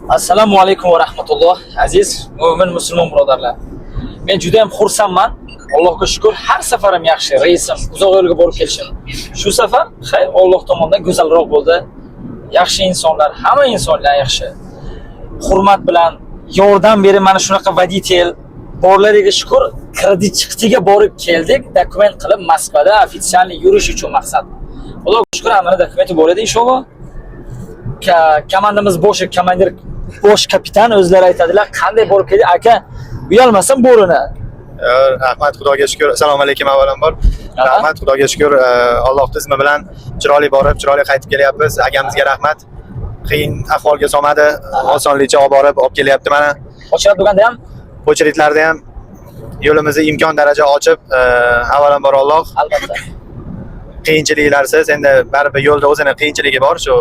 Assalomu alaykum va rahmatulloh. Aziz mo'min musulmon birodarlar. Men juda ham xursandman. Allohga shukr, har safarim yaxshi. Reisim uzoq yo'lga borib kelishim. Shu safar Alloh tomonidan go'zalroq bo'ldi. Yaxshi insonlar, hamma insonlar yaxshi. Hurmat bilan yordam berib mana shunaqa voditel borlariga shukr, kredit chiqitiga borib keldik. Dokument qilib Moskvada ofitsialniy yurish uchun maqsad. Allohga shukr, amana dokumenti bor edi inshaalloh. Komandamiz komandir bosh kapitan o'zlari aytadilar, qanday borib keldi aka, uyalmasam bo'rini. Rahmat, Xudoga shukr. Assalomu alaykum avvalambor. Rahmat, Xudoga shukr. Alloh izmi bilan chiroyli borib, chiroyli qaytib kelyapmiz. Akamizga rahmat. Qiyin ahvolga solmadi, osonlikcha olib borib kelyapti mana. Ochiq deganda ham, Pochritlarda ham yo'limizni imkon daraja ochib, avvalambor Alloh. Albatta. Qiyinchiliklarsiz, endi baribir yo'lda o'zini qiyinchiligi bor, shu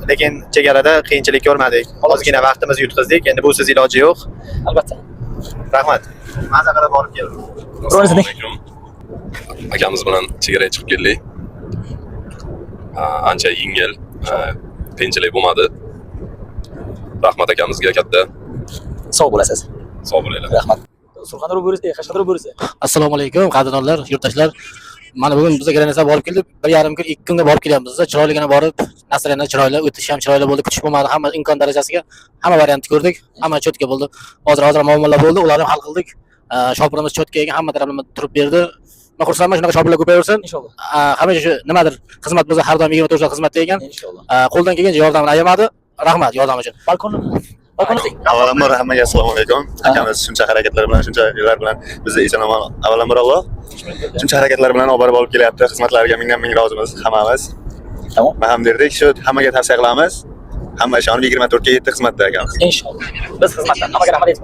lekin chegarada qiyinchilik ko'rmadik. Ozgina vaqtimizni yutqizdik. Endi bu siz iloji yo'q. Albatta. Rahmat. Maza qilib borib keldim. Assalomu alaykum. Akamiz bilan chegaraga chiqib keldik. Ancha yengil, qiyinchilik bo'lmadi. Rahmat akamizga katta. Sog' bo'lasiz. Sog' bo'linglar. Rahmat. Surxondaryo bo'lsa, Qashqadaryo bo'lsa. Assalomu alaykum qadrdonlar, yurtdoshlar. Mana bugun bizga granasa borib keldik. 1,5 kun, 2 kunda borib kelyapmiz. Chiroyligina borib, nasrlarni chiroyli, o'tish ham chiroyli bo'ldi. Kutish bo'lmadi. Hamma imkon darajasiga hamma variantni ko'rdik. Hamma cho'tka bo'ldi. Hozir muammolar bo'ldi, ularni hal qildik. Shopirimiz cho'tka ekan, hamma taraflama turib berdi. Men xursandman, shunaqa shopirlar ko'payaversin. Inshaalloh. Hamisha shu nimadir xizmat bo'lsa, har doim 24 soat xizmatda ekan. Inshaalloh. Qo'ldan kelgancha yordamini ayamadi. Rahmat yordam uchun. Balkonni Avvalambor hammaga assalomu alaykum. Akamiz shuncha harakatlar bilan, shuncha yo'llar bilan bizni eson-omon avvalambor Alloh shuncha harakatlar bilan olib borib kelyapti. Xizmatlariga ming rozimiz hammamiz. Tamom. Men ham derdik, shu hammaga tavsiya qilamiz. Hamma ishonib 24 ga 7 xizmatda akamiz. Inshaalloh. Biz xizmatdan hammaga rahmat aytib